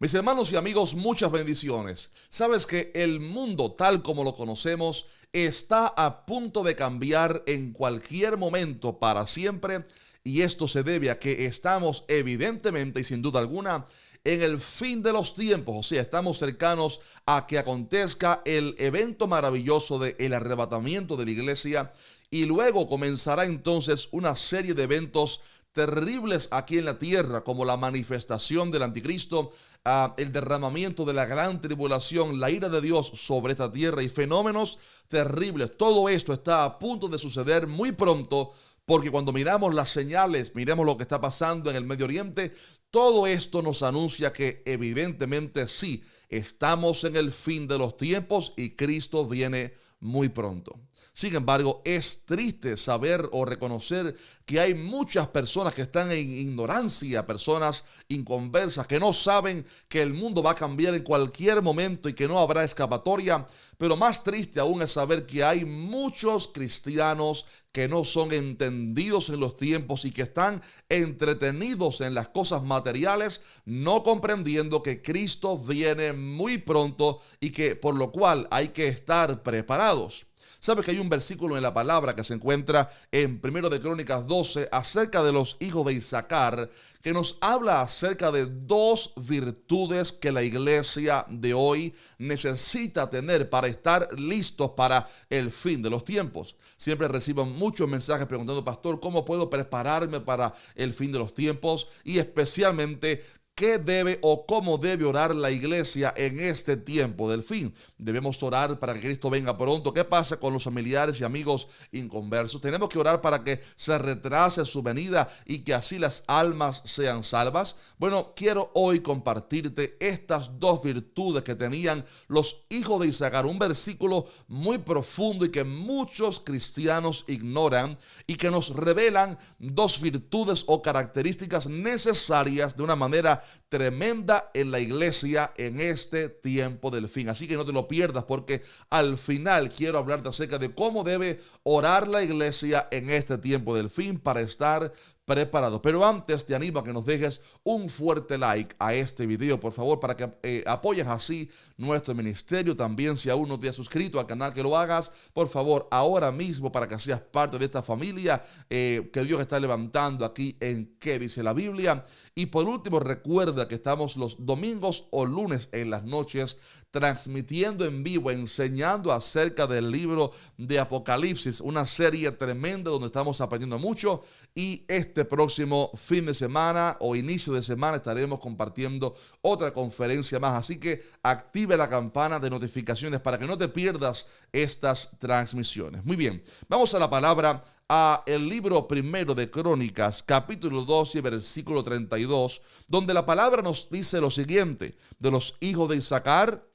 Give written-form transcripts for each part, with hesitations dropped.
Mis hermanos y amigos, muchas bendiciones. Sabes que el mundo tal como lo conocemos está a punto de cambiar en cualquier momento para siempre, y esto se debe a que estamos evidentemente y sin duda alguna en el fin de los tiempos. O sea, estamos cercanos a que acontezca el evento maravilloso del arrebatamiento de la iglesia, y luego comenzará entonces una serie de eventos terribles aquí en la tierra, como la manifestación del anticristo, el derramamiento de la gran tribulación, la ira de Dios sobre esta tierra y fenómenos terribles. Todo esto está a punto de suceder muy pronto, porque cuando miramos las señales, miremos lo que está pasando en el Medio Oriente, todo esto nos anuncia que evidentemente sí, estamos en el fin de los tiempos y Cristo viene muy pronto. Sin embargo, es triste saber o reconocer que hay muchas personas que están en ignorancia, personas inconversas, que no saben que el mundo va a cambiar en cualquier momento y que no habrá escapatoria. Pero más triste aún es saber que hay muchos cristianos que no son entendidos en los tiempos y que están entretenidos en las cosas materiales, no comprendiendo que Cristo viene muy pronto y que por lo cual hay que estar preparados. ¿Sabes que hay un versículo en la palabra que se encuentra en 1 de Crónicas 12 acerca de los hijos de Isaacar, que nos habla acerca de dos virtudes que la iglesia de hoy necesita tener para estar listos para el fin de los tiempos? Siempre recibo muchos mensajes preguntando: pastor, ¿cómo puedo prepararme para el fin de los tiempos? Y especialmente, ¿qué debe o cómo debe orar la iglesia en este tiempo del fin? Debemos orar para que Cristo venga pronto. ¿Qué pasa con los familiares y amigos inconversos? Tenemos que orar para que se retrase su venida y que así las almas sean salvas. Bueno, quiero hoy compartirte estas dos virtudes que tenían los hijos de Isaacar, un versículo muy profundo y que muchos cristianos ignoran, y que nos revelan dos virtudes o características necesarias de una manera tremenda en la iglesia en este tiempo del fin. Así que no te lo pierdas, porque al final quiero hablarte acerca de cómo debe orar la iglesia en este tiempo del fin para estar preparado. Pero antes te animo a que nos dejes un fuerte like a este video, por favor, para que apoyes así nuestro ministerio. También, si aún no te has suscrito al canal, que lo hagas, por favor, ahora mismo, para que seas parte de esta familia que Dios está levantando aquí en ¿Qué dice la Biblia? Y por último, recuerda que estamos los domingos o lunes en las noches transmitiendo en vivo, enseñando acerca del libro de Apocalipsis, una serie tremenda donde estamos aprendiendo mucho. Y este próximo fin de semana o inicio de semana estaremos compartiendo otra conferencia más. Así que active la campana de notificaciones para que no te pierdas estas transmisiones. Muy bien, vamos a la palabra, a el libro primero de Crónicas, capítulo 12, versículo 32, donde la palabra nos dice lo siguiente: de los hijos de Isaacar,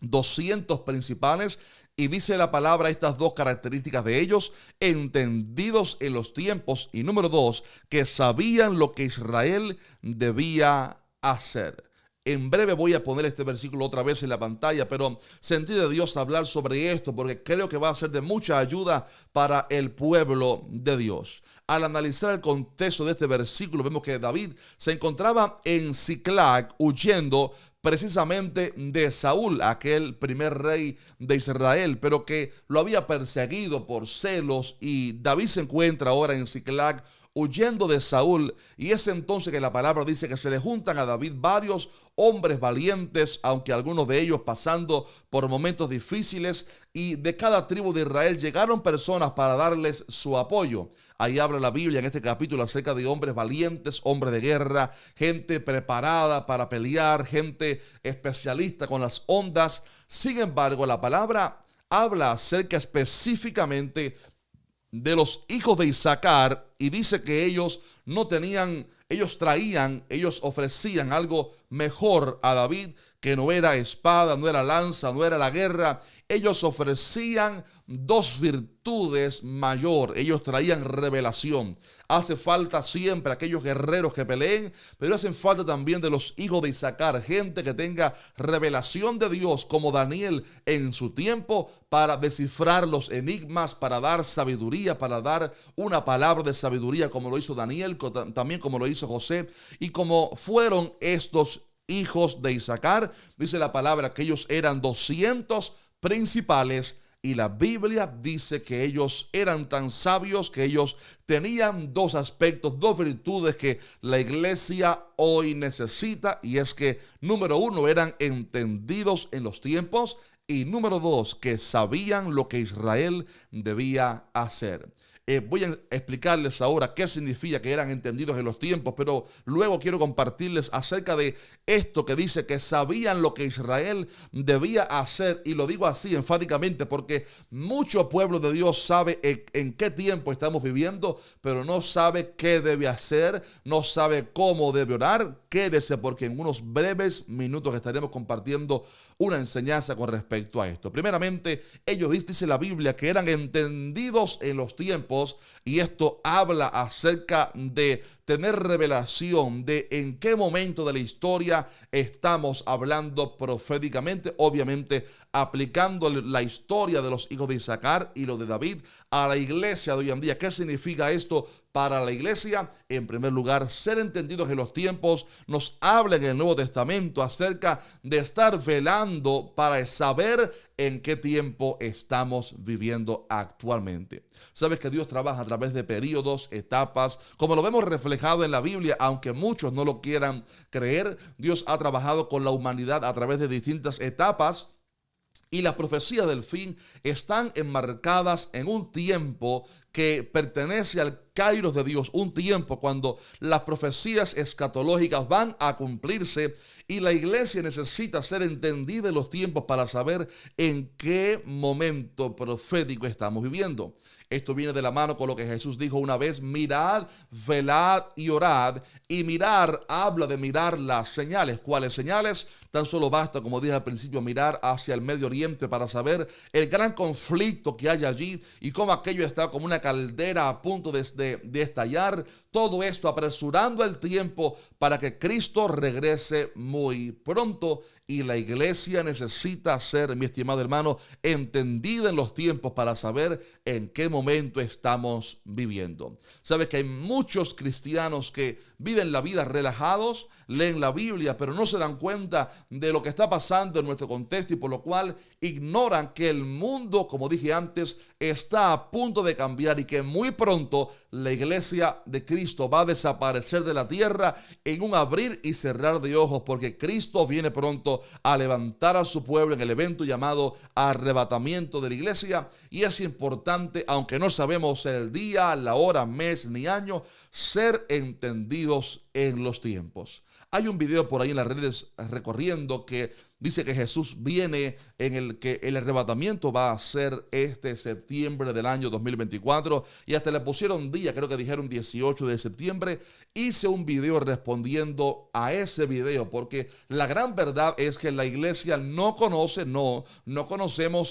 200 principales. Y dice la palabra estas dos características de ellos: entendidos en los tiempos, y número 2, que sabían lo que Israel debía hacer. En breve voy a poner este versículo otra vez en la pantalla, pero sentí de Dios hablar sobre esto porque creo que va a ser de mucha ayuda para el pueblo de Dios. Al analizar el contexto de este versículo, vemos que David se encontraba en Siclag huyendo precisamente de Saúl, aquel primer rey de Israel, pero que lo había perseguido por celos, y David se encuentra ahora en Siclag huyendo de Saúl. Y es entonces que la palabra dice que se le juntan a David varios hombres valientes, aunque algunos de ellos pasando por momentos difíciles, y de cada tribu de Israel llegaron personas para darles su apoyo. Ahí habla la Biblia en este capítulo acerca de hombres valientes, hombres de guerra, gente preparada para pelear, gente especialista con las ondas. Sin embargo, la palabra habla acerca específicamente de los hijos de Isaacar, y dice que ellos no tenían, ellos ofrecían algo mejor a David, que no era espada, no era lanza, no era la guerra. Ellos ofrecían dos virtudes mayor. Ellos traían revelación. Hace falta siempre aquellos guerreros que peleen, pero hacen falta también de los hijos de Isaacar, gente que tenga revelación de Dios, como Daniel en su tiempo, para descifrar los enigmas, para dar sabiduría, para dar una palabra de sabiduría, como lo hizo Daniel, también como lo hizo José, y como fueron estos hijos de Isaacar. Dice la palabra que ellos eran 200 principales. Y la Biblia dice que ellos eran tan sabios que ellos tenían dos aspectos, dos virtudes que la iglesia hoy necesita. Y es que, número uno, eran entendidos en los tiempos. Y número dos, que sabían lo que Israel debía hacer. Voy a explicarles ahora qué significa que eran entendidos en los tiempos, pero luego quiero compartirles acerca de esto que dice que sabían lo que Israel debía hacer. Y lo digo así enfáticamente porque mucho pueblo de Dios sabe en qué tiempo estamos viviendo, pero no sabe qué debe hacer, no sabe cómo debe orar. Quédese porque en unos breves minutos estaremos compartiendo una enseñanza con respecto a esto. Primeramente, ellos dice la Biblia que eran entendidos en los tiempos, y esto habla acerca de tener revelación de en qué momento de la historia estamos hablando proféticamente, obviamente aplicando la historia de los hijos de Isaacar y lo de David a la iglesia de hoy en día. ¿Qué significa esto para la iglesia? En primer lugar, ser entendidos en los tiempos nos habla en el Nuevo Testamento acerca de estar velando para saber en qué tiempo estamos viviendo actualmente. Sabes que Dios trabaja a través de periodos, etapas, como lo vemos reflejado en la Biblia, aunque muchos no lo quieran creer. Dios ha trabajado con la humanidad a través de distintas etapas. Y las profecías del fin están enmarcadas en un tiempo que pertenece al Kairos de Dios, un tiempo cuando las profecías escatológicas van a cumplirse y la iglesia necesita ser entendida en los tiempos para saber en qué momento profético estamos viviendo. Esto viene de la mano con lo que Jesús dijo una vez: mirad, velad y orad. Y mirar habla de mirar las señales. ¿Cuáles señales? Tan solo basta, como dije al principio, mirar hacia el Medio Oriente para saber el gran conflicto que hay allí y cómo aquello está como una caldera a punto de estallar. Todo esto apresurando el tiempo para que Cristo regrese muy pronto. Y la iglesia necesita ser, mi estimado hermano, entendida en los tiempos para saber en qué momento estamos viviendo. Sabes que hay muchos cristianos que viven la vida relajados, leen la Biblia, pero no se dan cuenta de lo que está pasando en nuestro contexto y por lo cual ignoran que el mundo, como dije antes, está a punto de cambiar y que muy pronto la iglesia de Cristo va a desaparecer de la tierra en un abrir y cerrar de ojos, porque Cristo viene pronto a levantar a su pueblo en el evento llamado arrebatamiento de la iglesia. Y es importante, aunque no sabemos el día, la hora, mes ni año, ser entendidos en los tiempos. Hay un video por ahí en las redes recorriendo que dice que Jesús viene, en el que el arrebatamiento va a ser este septiembre del año 2024, y hasta le pusieron día, creo que dijeron 18 de septiembre. Hice un video respondiendo a ese video, porque la gran verdad es que la iglesia no conocemos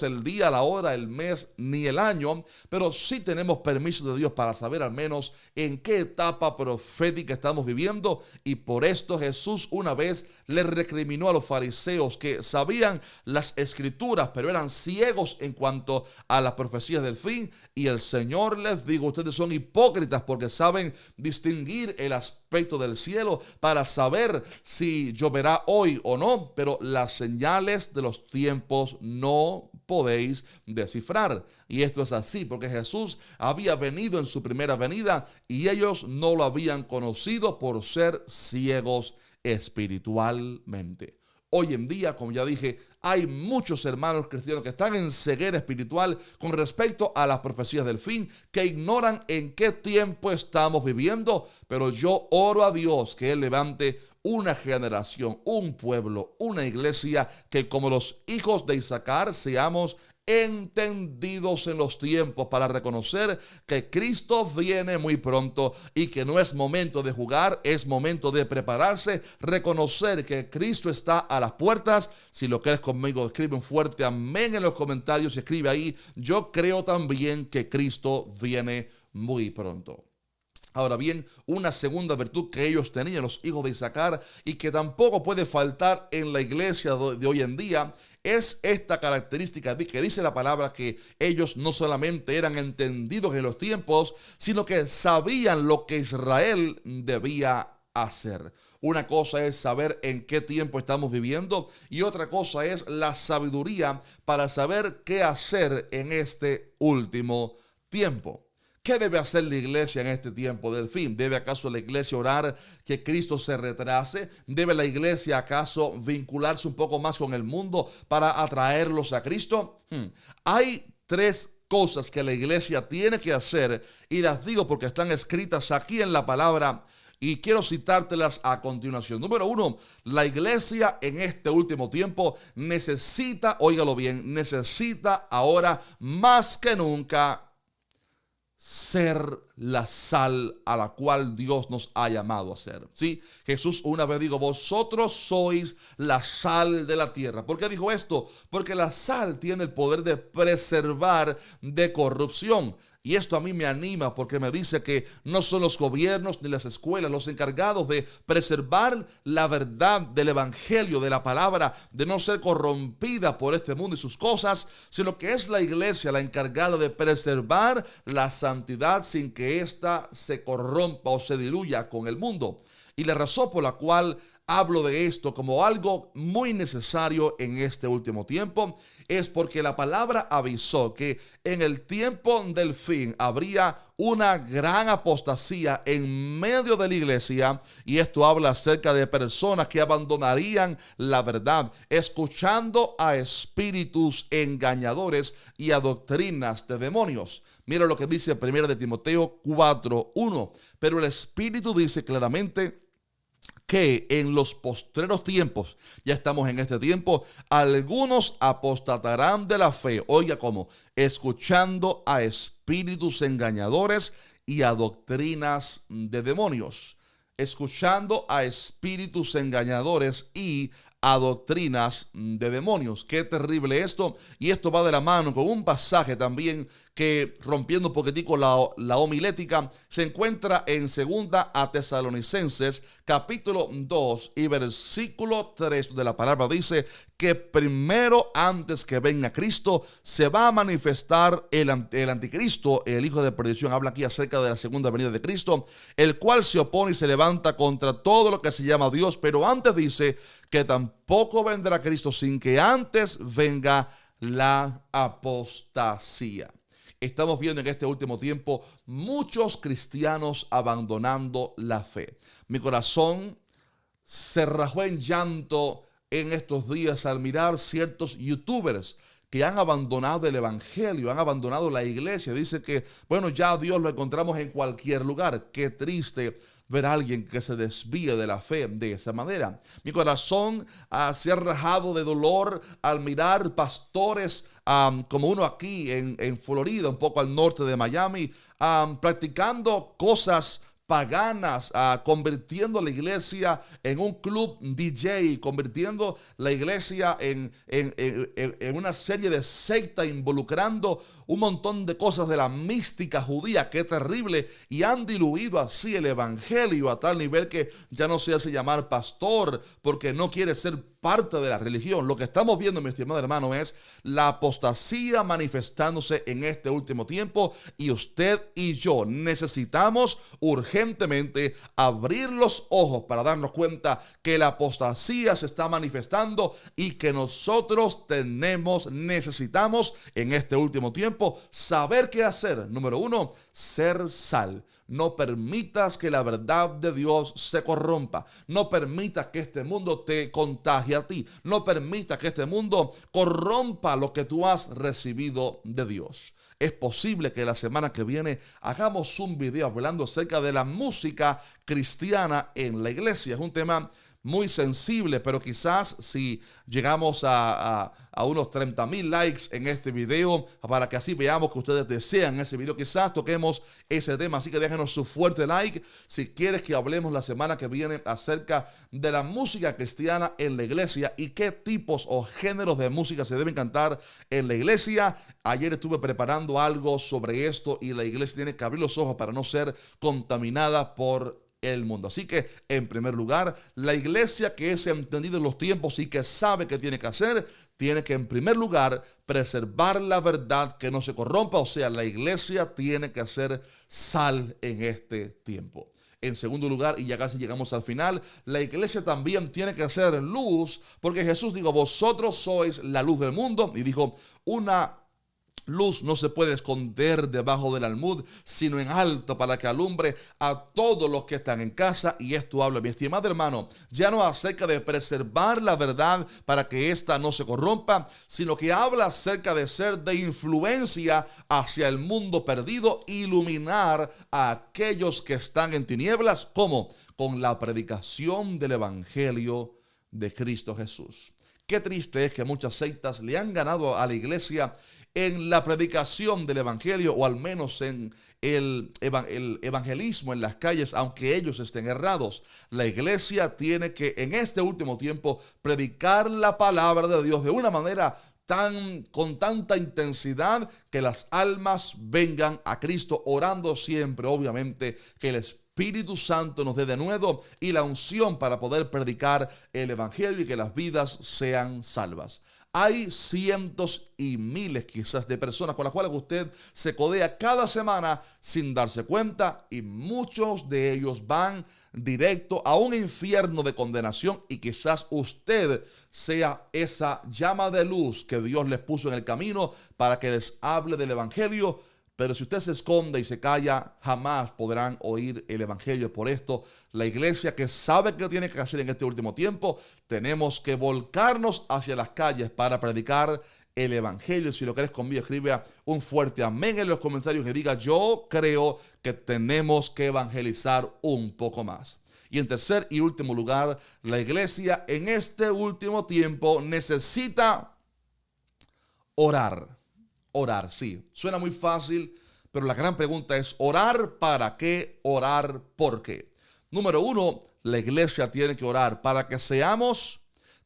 el día, la hora, el mes ni el año, pero sí tenemos permiso de Dios para saber al menos en qué etapa profética estamos viviendo. Y por esto Jesús una vez le recriminó a los fariseos que sabían las escrituras, pero eran ciegos en cuanto a las profecías del fin. Y el Señor les dijo: ustedes son hipócritas porque saben distinguir el aspecto del cielo para saber si lloverá hoy o no, pero las señales de los tiempos no podéis descifrar. Y esto es así porque Jesús había venido en su primera venida y ellos no lo habían conocido por ser ciegos espiritualmente. Hoy en día, como ya dije, hay muchos hermanos cristianos que están en ceguera espiritual con respecto a las profecías del fin, que ignoran en qué tiempo estamos viviendo. Pero yo oro a Dios que Él levante una generación, un pueblo, una iglesia que, como los hijos de Isaacar, seamos entendidos en los tiempos para reconocer que Cristo viene muy pronto y que no es momento de jugar, es momento de prepararse, reconocer que Cristo está a las puertas. Si lo crees conmigo, escribe un fuerte amén en los comentarios y escribe ahí: yo creo también que Cristo viene muy pronto. Ahora bien, una segunda virtud que ellos tenían, los hijos de Isaacar, y que tampoco puede faltar en la iglesia de hoy en día, es esta característica que dice la palabra que ellos no solamente eran entendidos en los tiempos, sino que sabían lo que Israel debía hacer. Una cosa es saber en qué tiempo estamos viviendo y otra cosa es la sabiduría para saber qué hacer en este último tiempo. ¿Qué debe hacer la iglesia en este tiempo del fin? ¿Debe acaso la iglesia orar que Cristo se retrase? ¿Debe la iglesia acaso vincularse un poco más con el mundo para atraerlos a Cristo? Hay tres cosas que la iglesia tiene que hacer y las digo porque están escritas aquí en la palabra y quiero citártelas a continuación. Número uno, la iglesia en este último tiempo necesita, óigalo bien, necesita ahora más que nunca ser la sal a la cual Dios nos ha llamado a ser. ¿Sí? Jesús una vez dijo, vosotros sois la sal de la tierra. ¿Por qué dijo esto? Porque la sal tiene el poder de preservar de corrupción. Y esto a mí me anima porque me dice que no son los gobiernos ni las escuelas los encargados de preservar la verdad del evangelio, de la palabra, de no ser corrompida por este mundo y sus cosas, sino que es la iglesia la encargada de preservar la santidad sin que ésta se corrompa o se diluya con el mundo. Y la razón por la cual hablo de esto como algo muy necesario en este último tiempo es porque la palabra avisó que en el tiempo del fin habría una gran apostasía en medio de la iglesia, y esto habla acerca de personas que abandonarían la verdad, escuchando a espíritus engañadores y a doctrinas de demonios. Mira lo que dice 1 de Timoteo 4:1. Pero el Espíritu dice claramente que en los postreros tiempos, ya estamos en este tiempo, algunos apostatarán de la fe. Oiga cómo, escuchando a espíritus engañadores y a doctrinas de demonios. Escuchando a espíritus engañadores y a doctrinas de demonios. Qué terrible esto. Y esto va de la mano con un pasaje también que, rompiendo un poquitico la homilética, se encuentra en segunda a Tesalonicenses capítulo 2 y versículo 3 de la palabra. Dice que primero, antes que venga Cristo, se va a manifestar el anticristo, el hijo de perdición. Habla aquí acerca de la segunda venida de Cristo, el cual se opone y se levanta contra todo lo que se llama Dios. Pero antes dice que tampoco vendrá Cristo sin que antes venga la apostasía. Estamos viendo en este último tiempo muchos cristianos abandonando la fe. Mi corazón se rajó en llanto en estos días al mirar ciertos youtubers que han abandonado el evangelio, han abandonado la iglesia. Dice que, bueno, ya a Dios lo encontramos en cualquier lugar. Qué triste ver a alguien que se desvíe de la fe de esa manera. Mi corazón se ha rajado de dolor al mirar pastores como uno aquí en Florida, un poco al norte de Miami, practicando cosas paganas, convirtiendo la iglesia en un club DJ, convirtiendo la iglesia en una serie de secta, involucrando un montón de cosas de la mística judía. Qué terrible. Y han diluido así el evangelio a tal nivel que ya no se hace llamar pastor porque no quiere ser parte de la religión. Lo que estamos viendo, mi estimado hermano, es la apostasía manifestándose en este último tiempo, y usted y yo necesitamos urgentemente abrir los ojos para darnos cuenta que la apostasía se está manifestando y que nosotros necesitamos en este último tiempo saber qué hacer. Número uno, ser sal. No permitas que la verdad de Dios se corrompa. No permitas que este mundo te contagie a ti. No permitas que este mundo corrompa lo que tú has recibido de Dios. Es posible que la semana que viene hagamos un video hablando acerca de la música cristiana en la iglesia. Es un tema muy sensible, pero quizás si llegamos a unos 30,000 likes en este video, para que así veamos que ustedes desean ese video, quizás toquemos ese tema. Así que déjenos su fuerte like si quieres que hablemos la semana que viene acerca de la música cristiana en la iglesia y qué tipos o géneros de música se deben cantar en la iglesia. Ayer estuve preparando algo sobre esto y la iglesia tiene que abrir los ojos para no ser contaminada por el mundo. Así que, en primer lugar, la iglesia que es entendida en los tiempos y que sabe qué tiene que hacer, tiene que, en primer lugar, preservar la verdad que no se corrompa. O sea, la iglesia tiene que hacer sal en este tiempo. En segundo lugar, y ya casi llegamos al final, la iglesia también tiene que ser luz, porque Jesús dijo, vosotros sois la luz del mundo, y dijo, una luz no se puede esconder debajo del almud, sino en alto para que alumbre a todos los que están en casa. Y esto habla, mi estimado hermano, ya no acerca de preservar la verdad para que ésta no se corrompa, sino que habla acerca de ser de influencia hacia el mundo perdido, iluminar a aquellos que están en tinieblas, ¿cómo? Con la predicación del evangelio de Cristo Jesús. Qué triste es que muchas sectas le han ganado a la iglesia en la predicación del evangelio, o al menos en el evangelismo en las calles, aunque ellos estén errados. La iglesia tiene que en este último tiempo predicar la palabra de Dios de una manera con tanta intensidad que las almas vengan a Cristo, orando siempre, obviamente, que el Espíritu Santo nos dé de nuevo y la unción para poder predicar el evangelio y que las vidas sean salvas. Hay cientos y miles quizás de personas con las cuales usted se codea cada semana sin darse cuenta, y muchos de ellos van directo a un infierno de condenación, y quizás usted sea esa llama de luz que Dios les puso en el camino para que les hable del evangelio. Pero si usted se esconde y se calla, jamás podrán oír el evangelio. Por esto, la iglesia, que sabe qué tiene que hacer en este último tiempo, tenemos que volcarnos hacia las calles para predicar el evangelio. Si lo crees conmigo, escribe un fuerte amén en los comentarios que diga, yo creo que tenemos que evangelizar un poco más. Y en tercer y último lugar, la iglesia en este último tiempo necesita orar. Orar, sí, suena muy fácil, pero la gran pregunta es, ¿orar para qué? ¿Orar por qué? Número uno, la iglesia tiene que orar para que seamos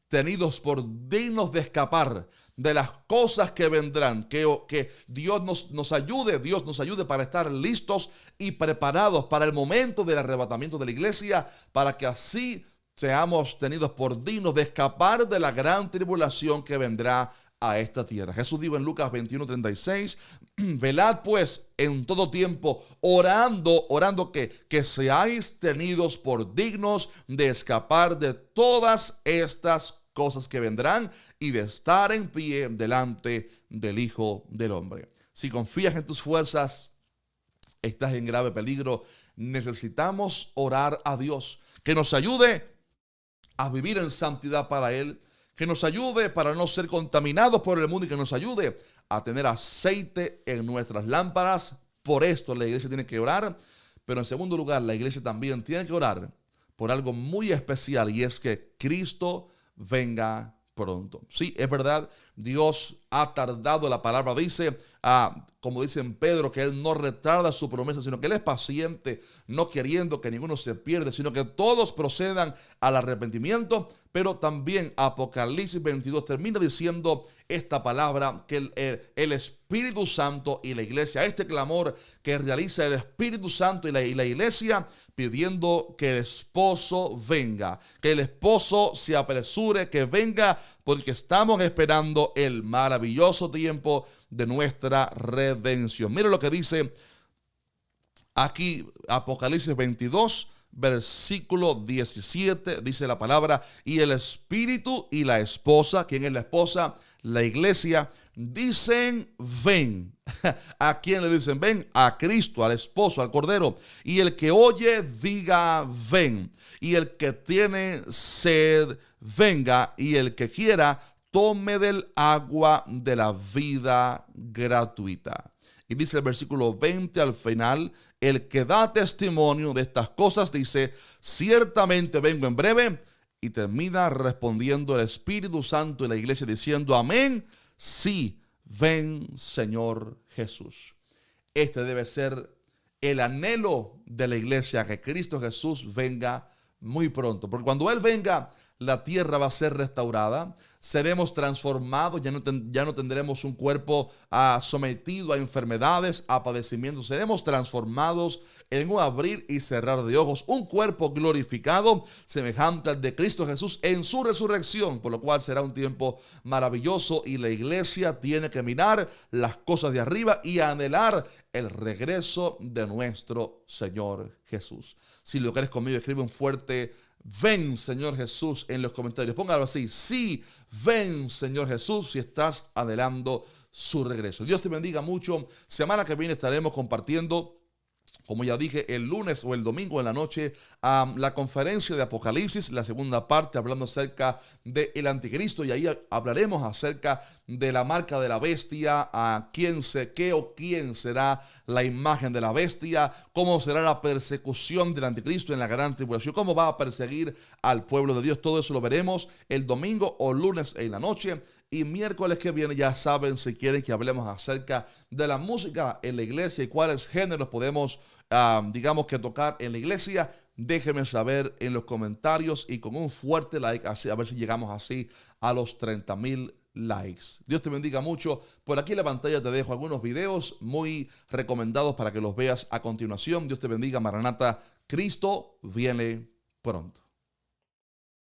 tenidos por dignos de escapar de las cosas que vendrán, que Dios nos ayude para estar listos y preparados para el momento del arrebatamiento de la iglesia, para que así seamos tenidos por dignos de escapar de la gran tribulación que vendrá a esta tierra. Jesús dijo en Lucas 21:36, velad pues en todo tiempo, orando que seáis tenidos por dignos de escapar de todas estas cosas que vendrán y de estar en pie delante del Hijo del Hombre. Si confías en tus fuerzas, estás en grave peligro. Necesitamos orar a Dios, que nos ayude a vivir en santidad para Él, que nos ayude para no ser contaminados por el mundo y que nos ayude a tener aceite en nuestras lámparas. Por esto la iglesia tiene que orar, pero en segundo lugar la iglesia también tiene que orar por algo muy especial, y es que Cristo venga pronto. Sí, es verdad, Dios ha tardado, la palabra dice, como dice en Pedro, que Él no retarda su promesa, sino que Él es paciente, no queriendo que ninguno se pierda, sino que todos procedan al arrepentimiento. Pero también Apocalipsis 22 termina diciendo esta palabra, que el Espíritu Santo y la iglesia, este clamor que realiza el Espíritu Santo y la iglesia, pidiendo que el esposo venga, que el esposo se apresure, que venga, porque estamos esperando el maravilloso tiempo de nuestra redención. Mira lo que dice aquí Apocalipsis 22, versículo 17, dice la palabra, y el Espíritu y la esposa, ¿quién es la esposa? La iglesia, dicen ven. ¿A quién le dicen ven? A Cristo, al esposo, al Cordero. Y el que oye, diga ven. Y el que tiene sed, venga. Y el que quiera, tome del agua de la vida gratuita. Y dice el versículo 20 al final, el que da testimonio de estas cosas dice, ciertamente vengo en breve. Y termina respondiendo el Espíritu Santo y la iglesia diciendo, amén, sí, ven Señor Jesús. Este debe ser el anhelo de la iglesia, que Cristo Jesús venga muy pronto. Porque cuando Él venga, la tierra va a ser restaurada, seremos transformados, ya no tendremos un cuerpo sometido a enfermedades, a padecimientos, seremos transformados en un abrir y cerrar de ojos, un cuerpo glorificado semejante al de Cristo Jesús en su resurrección, por lo cual será un tiempo maravilloso y la iglesia tiene que mirar las cosas de arriba y anhelar el regreso de nuestro Señor Jesús. Si lo crees conmigo, escribe un fuerte ven, Señor Jesús, en los comentarios. Póngalo así: sí, ven, Señor Jesús, si estás anhelando su regreso. Dios te bendiga mucho. Semana que viene estaremos compartiendo, como ya dije, el lunes o el domingo en la noche, la conferencia de Apocalipsis, la segunda parte, hablando acerca del anticristo, y ahí hablaremos acerca de la marca de la bestia, quién será la imagen de la bestia, cómo será la persecución del anticristo en la gran tribulación, cómo va a perseguir al pueblo de Dios. Todo eso lo veremos el domingo o lunes en la noche. Y miércoles que viene, ya saben, si quieren que hablemos acerca de la música en la iglesia y cuáles géneros podemos, digamos, que tocar en la iglesia, déjenme saber en los comentarios y con un fuerte like, así, a ver si llegamos así a los 30,000 likes. Dios te bendiga mucho. Por aquí en la pantalla te dejo algunos videos muy recomendados para que los veas a continuación. Dios te bendiga. Maranata, Cristo viene pronto.